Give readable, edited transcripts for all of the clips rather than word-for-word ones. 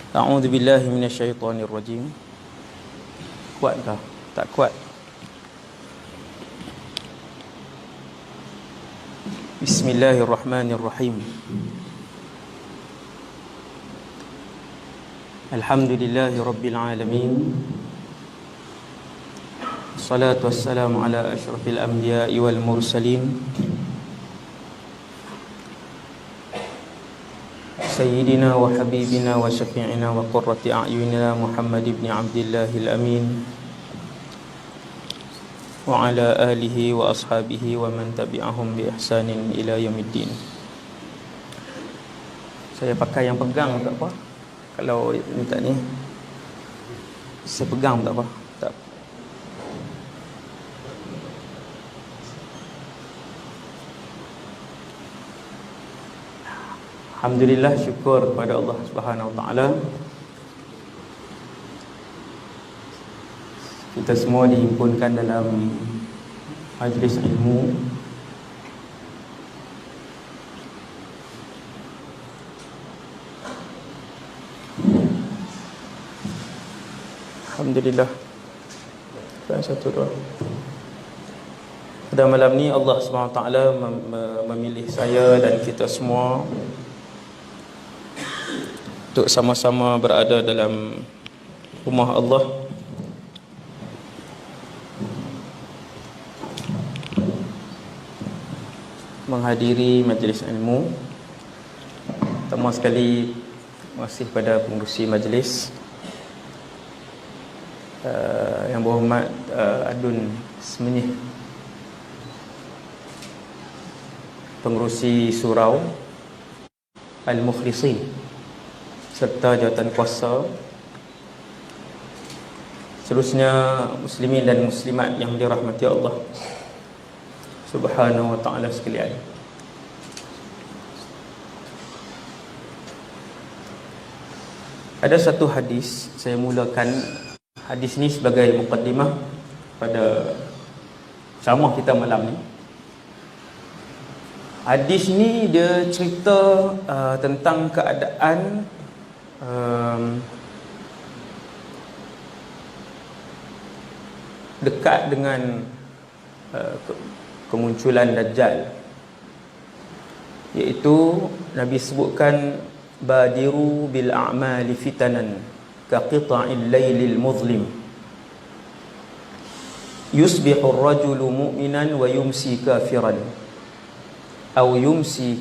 A'udzu billahi minasyaitonir rajim. Kuat tak? Tak kuat. Bismillahirrahmanirrahim. Alhamdulillahi rabbil alamin. Salatu wassalamu ala asyrafil anbiya'i wal mursalin. Sayyidina wa habibina wa syafi'ina wa qurrati a'yunina Muhammad ibn Abdillahil amin wa ala alihi wa ashabihi wa man tabi'ahum bi ihsanin ila yaumiddin. Saya pakai yang pegang tak apa. Kalau minta ni saya pegang tak apa. Tak. Alhamdulillah, syukur kepada Allah Subhanahu Wa Taala. Kita semua dihimpunkan dalam majlis ilmu. Alhamdulillah. Satu doa. Pada malam ni Allah Subhanahu Wa Taala memilih saya dan kita semua untuk sama-sama berada dalam rumah Allah, menghadiri majlis ilmu. Pertama sekali, terima kasih pada pengerusi majlis, Yang berhormat Adun Semenyih, pengerusi surau Al-Mukhlisin, serta jawatan kuasa, seterusnya muslimin dan muslimat yang dirahmati Allah Subhanahu Wa Taala sekalian. Ada satu hadis, saya mulakan hadis ni sebagai mukaddimah pada ceramah kita malam ni. Hadis ni dia cerita tentang keadaan dekat dengan kemunculan Dajjal, iaitu Nabi sebutkan badiru bil a'mali fitanan ka qita'il laylil muzlim yusbihu ar-rajulu mu'minan wa yumsi kafiran aw yumsi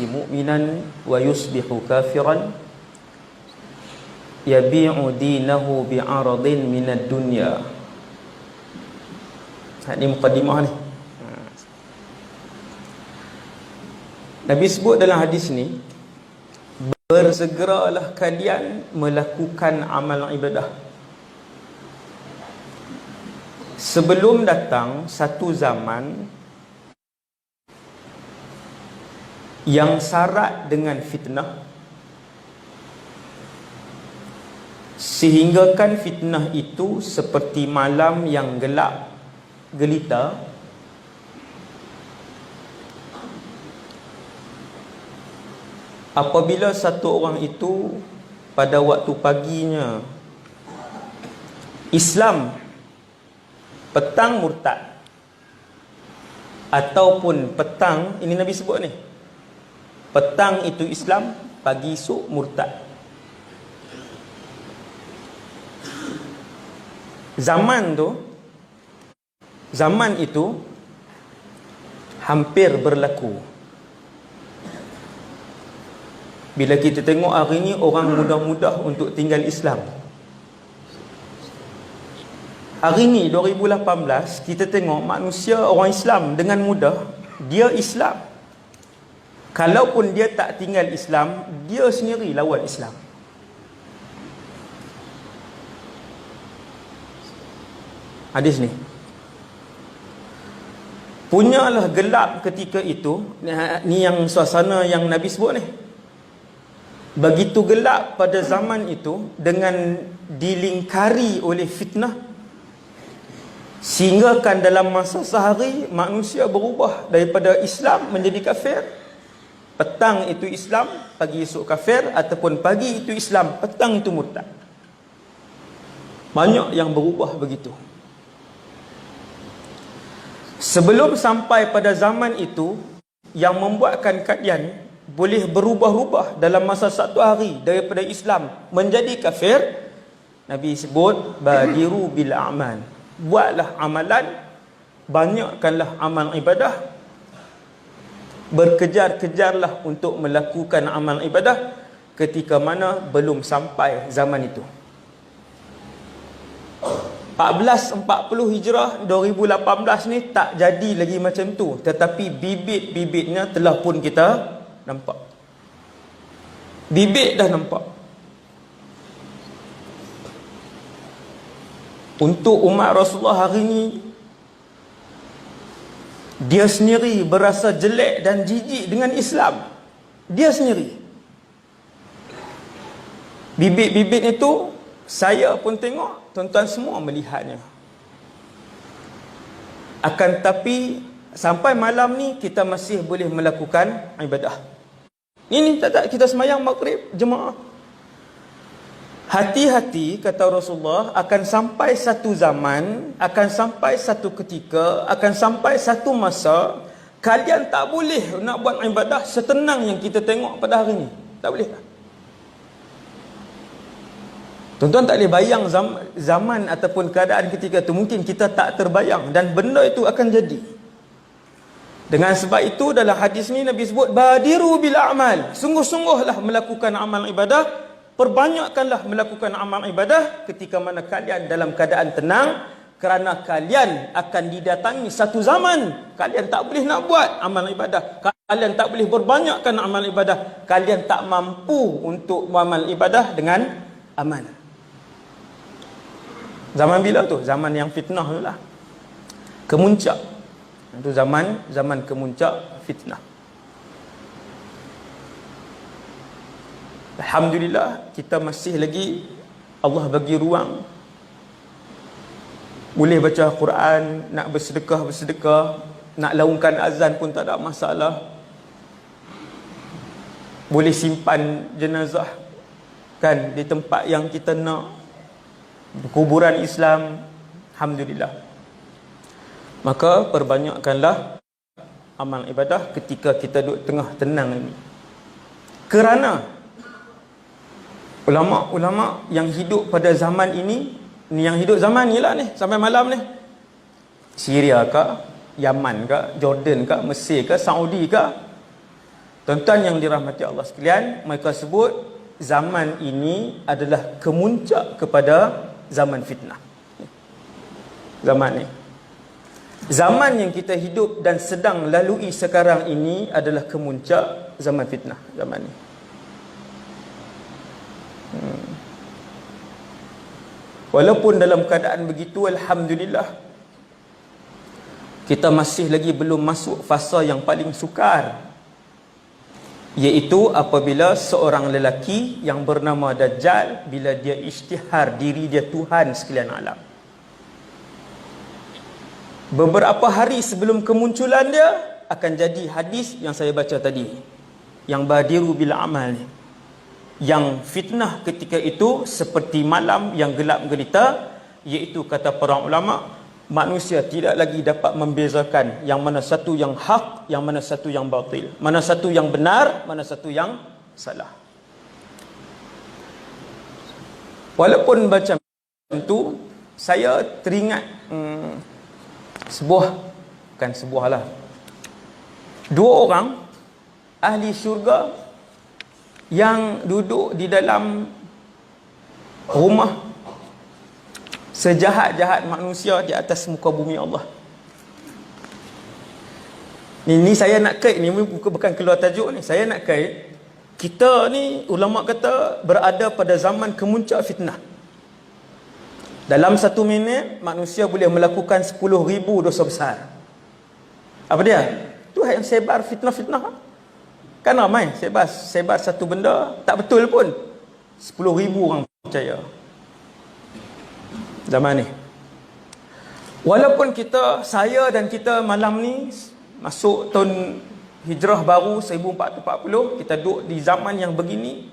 mu'minan wa yusbihu kafiran yabi'u dinahu bi'aradin minad dunya. Ini mukaddimah ni. Nabi sebut dalam hadis ni, bersegeralah kalian melakukan amal ibadah sebelum datang satu zaman yang syarat dengan fitnah, sehinggakan fitnah itu seperti malam yang gelap gelita, apabila satu orang itu pada waktu paginya Islam, petang murtad, ataupun petang, ini Nabi sebut ni, petang itu Islam, pagi esok murtad. Zaman itu hampir berlaku. Bila kita tengok hari ni, orang mudah-mudah untuk tinggal Islam. Hari ni 2018, kita tengok manusia, orang Islam dengan mudah dia Islam. Kalaupun dia tak tinggal Islam, dia sendiri lawan Islam. Hadis ni punyalah gelap ketika itu. Ni yang suasana yang Nabi sebut ni. Begitu gelap pada zaman itu, dengan dilingkari oleh fitnah, sehinggakan dalam masa sehari manusia berubah daripada Islam menjadi kafir, Petang itu Islam, pagi esok kafir, ataupun pagi itu Islam, petang itu murtad. Banyak yang berubah begitu. Sebelum sampai pada zaman itu, yang membuatkan kalian boleh berubah-ubah dalam masa satu hari daripada Islam menjadi kafir, Nabi sebut badiru bil a'mal. Buatlah amalan, banyakkanlah amal ibadah, berkejar-kejarlah untuk melakukan amal ibadah ketika mana belum sampai zaman itu. 1440 Hijrah 2018 ni tak jadi lagi macam tu, tetapi bibit-bibitnya telah pun kita nampak. Bibit dah nampak. Untuk umat Rasulullah hari ni, dia sendiri berasa jelek dan jijik dengan Islam. Dia sendiri. Bibit-bibit itu saya pun tengok, tuan-tuan semua melihatnya. Akan tetapi sampai malam ni kita masih boleh melakukan ibadah. Ini tak kita semayang maghrib jemaah. Hati-hati, kata Rasulullah, akan sampai satu zaman, akan sampai satu ketika, akan sampai satu masa kalian tak boleh nak buat ibadah setenang yang kita tengok pada hari ni. Tak boleh. Tuan-tuan tak boleh bayang zaman ataupun keadaan ketika itu. Mungkin kita tak terbayang, dan benda itu akan jadi. Dengan sebab itu dalam hadis ni Nabi sebut badiru bil a'mal. Sungguh-sungguhlah melakukan amal ibadah, perbanyakkanlah melakukan amal ibadah ketika mana kalian dalam keadaan tenang, kerana kalian akan didatangi satu zaman kalian tak boleh nak buat amal ibadah, kalian tak boleh berbanyakkan amal ibadah, kalian tak mampu untuk beramal ibadah dengan aman. Zaman bila tu? Zaman yang fitnah tu lah, kemuncak. Itu zaman kemuncak fitnah. Alhamdulillah kita masih lagi Allah bagi ruang, boleh baca Quran, nak bersedekah, nak laungkan azan pun tak ada masalah. Boleh simpan jenazah kan di tempat yang kita nak, kuburan Islam. Alhamdulillah. Maka perbanyakkanlah amal ibadah ketika kita duduk tengah tenang ini. Kerana ulama-ulama yang hidup pada zaman ini, yang hidup zaman ni lah ni, sampai malam ni, Syria ke, Yaman ke, Jordan ke, Mesir ke, Saudi ke, tuan-tuan yang dirahmati Allah sekalian, mereka sebut zaman ini adalah kemuncak kepada zaman fitnah. Zaman ni, zaman yang kita hidup dan sedang lalui sekarang ini adalah kemuncak zaman fitnah. Zaman ni walaupun dalam keadaan begitu, alhamdulillah, kita masih lagi belum masuk fasa yang paling sukar, iaitu apabila seorang lelaki yang bernama Dajjal, bila dia isytihar diri dia Tuhan sekalian alam. Beberapa hari sebelum kemunculan dia akan jadi hadis yang saya baca tadi, yang badiru bil amal ni, yang fitnah ketika itu seperti malam yang gelap gelita, iaitu kata para ulama, manusia tidak lagi dapat membezakan yang mana satu yang hak, yang mana satu yang batil, mana satu yang benar, mana satu yang salah. Walaupun macam itu, saya teringat dua orang ahli syurga yang duduk di dalam rumah sejahat-jahat manusia di atas muka bumi Allah. Ni saya nak kait ni, bukan keluar tajuk ni, saya nak kait. Kita ni ulama kata berada pada zaman kemuncak fitnah. Dalam 1 minit manusia boleh melakukan 10,000 dosa besar. Apa dia? Tu yang sebar fitnah-fitnah. Kan ramai sebar satu benda tak betul pun, 10,000 orang percaya zaman ni. Walaupun saya dan kita malam ni masuk tahun hijrah baru 1440, kita duduk di zaman yang begini.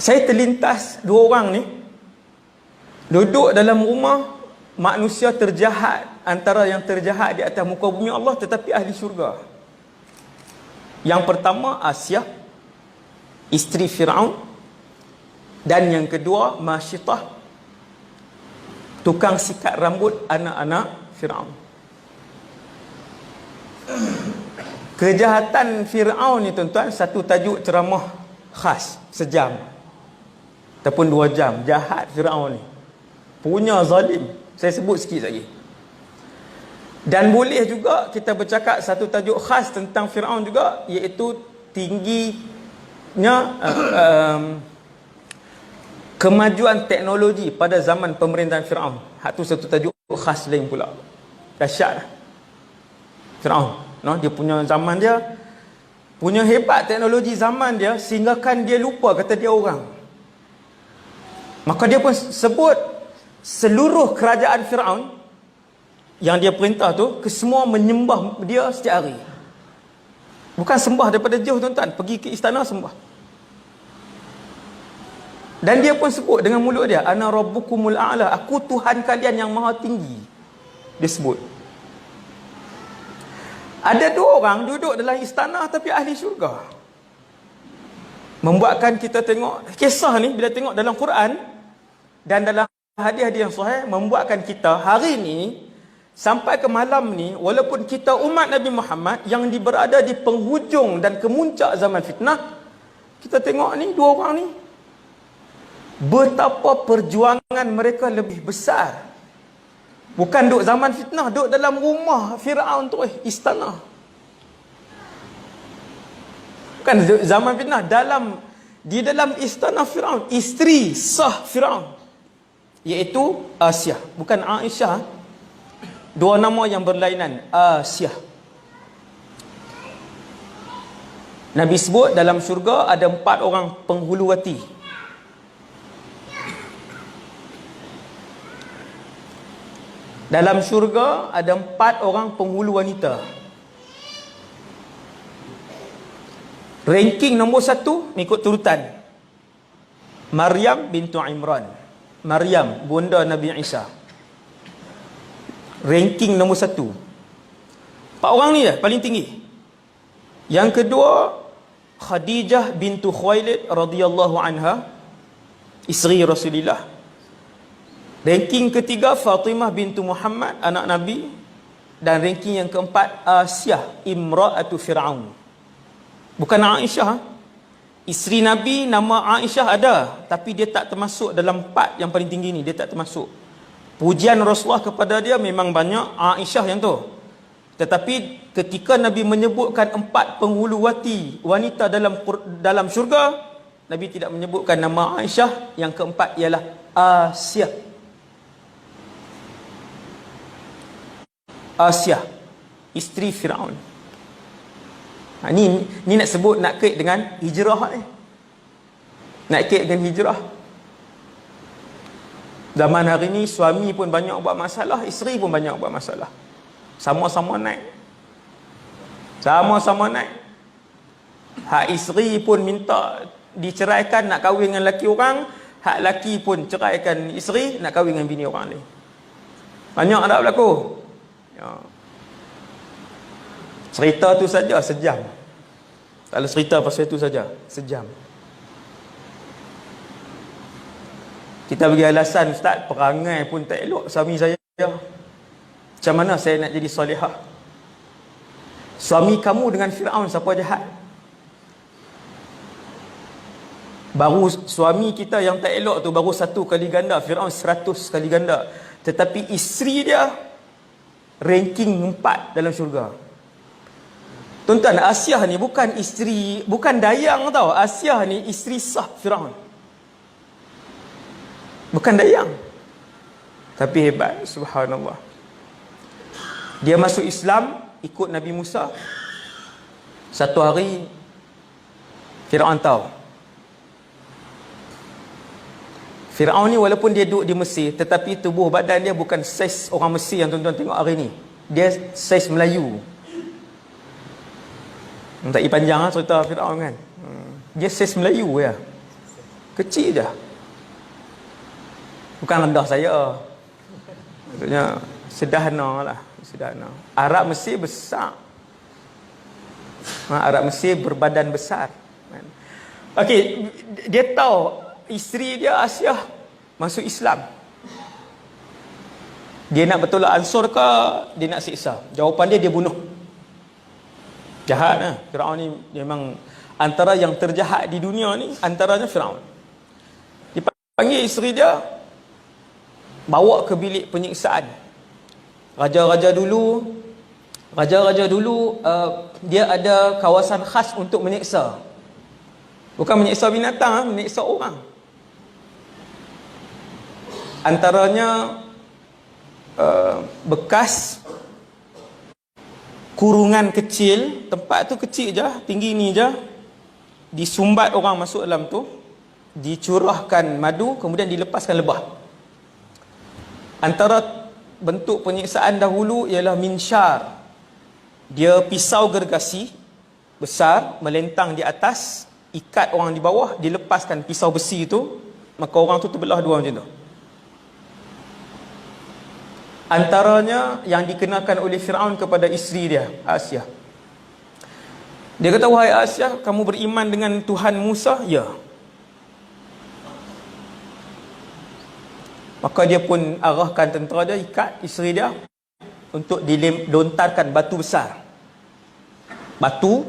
Saya terlintas dua orang ni duduk dalam rumah manusia terjahat, antara yang terjahat di atas muka bumi Allah, tetapi ahli syurga. Yang pertama Asyah, isteri Fir'aun, dan yang kedua Masyitah, tukang sikat rambut anak-anak Fir'aun. Kejahatan Fir'aun ni tuan-tuan, satu tajuk ceramah khas, sejam ataupun 2 jam. Jahat Fir'aun ni, punya zalim. Saya sebut sikit lagi. Dan boleh juga kita bercakap satu tajuk khas tentang Fir'aun juga, iaitu tingginya kemajuan teknologi pada zaman pemerintahan Fir'aun. Hak tu satu tajuk khas lain pula. Dahsyat Fir'aun, no? Dia punya zaman dia, punya hebat teknologi zaman dia, sehingga kan dia lupa kata dia orang. Maka dia pun sebut seluruh kerajaan Fir'aun yang dia perintah tu, kesemua menyembah dia setiap hari. Bukan sembah daripada jauh tuan-tuan, pergi ke istana sembah. Dan dia pun sebut dengan mulut dia, ana rabbukumul a'la, aku Tuhan kalian yang maha tinggi. Dia sebut. Ada 2 orang duduk dalam istana tapi ahli syurga. Membuatkan kita tengok kisah ni, bila tengok dalam Quran dan dalam hadis-hadis yang sahih, membuatkan kita hari ni sampai ke malam ni, walaupun kita umat Nabi Muhammad yang berada di penghujung dan kemuncak zaman fitnah, kita tengok ni 2 orang ni, betapa perjuangan mereka lebih besar. Bukan duduk zaman fitnah, duduk dalam rumah Fir'aun tu, istana. Bukan zaman fitnah, di dalam istana Fir'aun, isteri sah Fir'aun, iaitu Asyah, bukan Aisyah. 2 nama yang berlainan, Asyah. Nabi sebut dalam syurga ada 4 orang penghuluwati. Dalam syurga ada 4 orang penghulu wanita. Ranking nombor 1 mengikut turutan, Maryam bintu Imran. Maryam, bunda Nabi Isa. Ranking nombor 1. 4 orang ni dah paling tinggi. Yang kedua, Khadijah bintu Khuwailid radhiyallahu anha, isteri Rasulullah. Ranking ketiga, Fatimah bintu Muhammad, anak Nabi. Dan ranking yang keempat, Asyah imra'atu Fir'aun. Bukan Aisyah. Isteri Nabi nama Aisyah ada, tapi dia tak termasuk dalam 4 yang paling tinggi ni. Dia tak termasuk. Pujian Rasulullah kepada dia memang banyak, Aisyah yang tu. Tetapi ketika Nabi menyebutkan 4 penghuluwati wanita dalam syurga, Nabi tidak menyebutkan nama Aisyah. Yang keempat ialah Asyah. Asyah, isteri Fir'aun. Ni nak sebut, nak kait dengan hijrah ni. Nak kait dengan hijrah. Zaman hari ni suami pun banyak buat masalah, isteri pun banyak buat masalah. Sama-sama naik. Sama-sama naik. Hak isteri pun minta diceraikan, nak kahwin dengan lelaki orang. Hak lelaki pun ceraikan isteri, nak kahwin dengan bini orang ni. Banyak tak berlaku? Ya. Cerita tu saja sejam. Kalau cerita pasal itu saja sejam. Kita bagi alasan, ustaz, perangai pun tak elok suami saya. Macam mana saya nak jadi solehah? Suami kamu dengan Fir'aun siapa jahat? Baru suami kita yang tak elok tu baru 1 kali ganda, Fir'aun 100 kali ganda. Tetapi isteri dia ranking 4 dalam syurga. Tuan-tuan, Asyah ni bukan isteri, bukan dayang tau. Asyah ni isteri sah Fir'aun. Bukan dayang. Tapi hebat, subhanallah. Dia masuk Islam ikut Nabi Musa. Satu hari Fir'aun tahu. Fir'aun ni walaupun dia duduk di Mesir, tetapi tubuh badan dia bukan saiz orang Mesir yang tuan-tuan tengok hari ni. Dia saiz Melayu. Tak panjang lah cerita Firaun kan. Dia ses Melayu ya. Kecil je. Bukan rendah saya. Maksudnya sederhana lah. Sederhana. Arab Mesir besar. Arab Mesir berbadan besar. Okey, dia tahu isteri dia Asiah masuk Islam. Dia nak bertolak Ansur ke dia nak siksa? Jawapan dia bunuh. Jahat lah. Firaun ni memang antara yang terjahat di dunia ni, antaranya Firaun. Dipanggil isteri dia, bawa ke bilik penyiksaan. Raja-raja dulu dia ada kawasan khas untuk menyiksa. Bukan menyiksa binatang, menyiksa orang. Antaranya bekas kurungan kecil, tempat tu kecil je, tinggi ni je, disumbat orang masuk dalam tu, dicurahkan madu, kemudian dilepaskan lebah. Antara bentuk penyiksaan dahulu ialah minsyar. Dia pisau gergasi besar melentang di atas, ikat orang di bawah, dilepaskan pisau besi tu, maka orang tu terbelah dua macam tu. Antaranya yang dikenakan oleh Firaun kepada isteri dia, Asiah. Dia kata, wahai Asiah, kamu beriman dengan Tuhan Musa? Ya. Maka dia pun arahkan tentera dia, ikat isteri dia untuk dilontarkan batu besar. Batu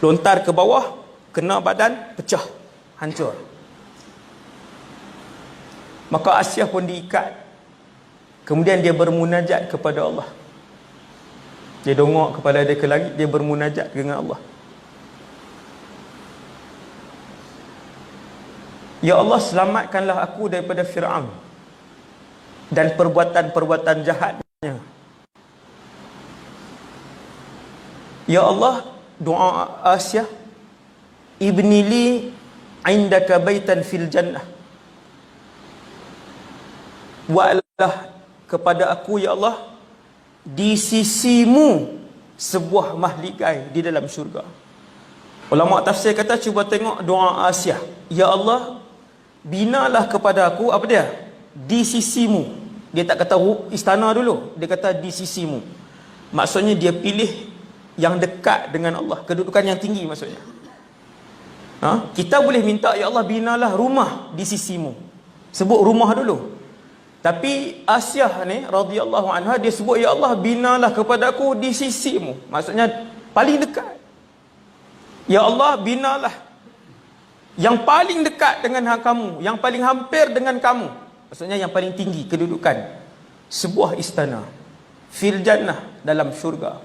lontar ke bawah, kena badan, pecah, hancur. Maka Asiah pun diikat. Kemudian dia bermunajat kepada Allah. Dia dongak kepada dia ke langit, dia bermunajat dengan Allah. Ya Allah, selamatkanlah aku daripada Firaun dan perbuatan-perbuatan jahatnya. Ya Allah, doa Asiah, ibnili indaka baitan fil jannah. Buatlah kepada aku, ya Allah, di sisimu sebuah mahligai di dalam syurga. Ulama tafsir kata, cuba tengok doa Asiah. Ya Allah, binalah kepada aku, apa dia? Di sisimu. Dia tak kata istana dulu, dia kata di sisimu. Maksudnya dia pilih yang dekat dengan Allah, kedudukan yang tinggi maksudnya. Kita boleh minta, ya Allah, binalah rumah di sisimu. Sebut rumah dulu. Tapi Asiah ni radhiyallahu anha, dia sebut, ya Allah, binalah kepada aku di sisimu. Maksudnya paling dekat. Ya Allah, binalah yang paling dekat dengan kamu, yang paling hampir dengan kamu. Maksudnya yang paling tinggi kedudukan. Sebuah istana fil jannah, dalam syurga.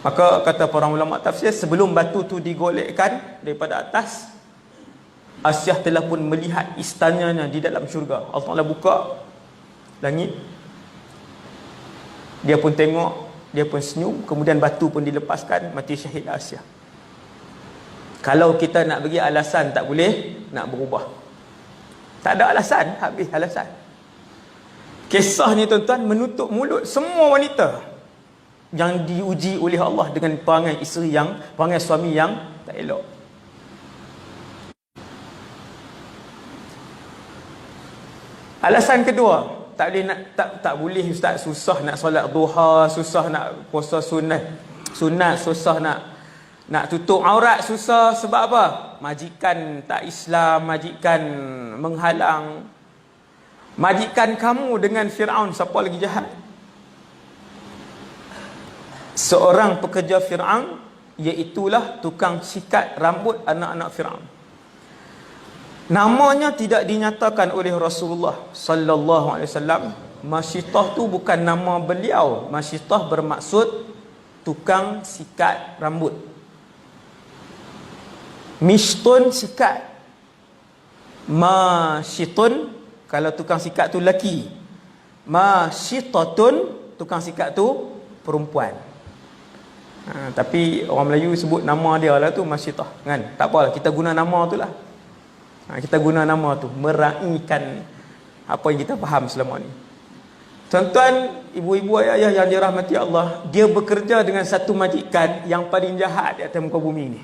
Maka kata para ulama tafsir, sebelum batu tu digolekkan daripada atas, Asiah telah pun melihat istananya di dalam syurga. Allah Ta'ala buka langit, dia pun tengok, dia pun senyum, kemudian batu pun dilepaskan, mati syahid Asiah. Kalau kita nak bagi alasan, tak boleh nak berubah. Tak ada alasan, habis alasan. Kisah ni tuan-tuan menutup mulut semua wanita yang diuji oleh Allah dengan perangai isteri yang, perangai suami yang tak elok. Alasan kedua, tak boleh nak, tak boleh ustaz, susah nak solat duha, susah nak puasa sunat, susah nak tutup aurat, susah. Sebab apa? Majikan tak Islam, majikan menghalang. Majikan kamu dengan Firaun, siapa lagi jahat? Seorang pekerja Firaun, iaitulah tukang sikat rambut anak-anak Firaun. Namanya tidak dinyatakan oleh Rasulullah sallallahu alaihi wasallam. Masyitah tu bukan nama beliau. Masyitah bermaksud tukang sikat rambut. Mishtun, sikat. Masyitun, kalau tukang sikat tu lelaki. Masyitatun, tukang sikat tu perempuan. Tapi orang Melayu sebut nama dia lah tu masyitah kan? Tak apalah, kita guna nama tu lah. Kita guna nama tu, meraihkan apa yang kita faham selama ni. Tuan-tuan, ibu-ibu, ayah yang dirahmati Allah, dia bekerja dengan satu majikan yang paling jahat di atas muka bumi ni.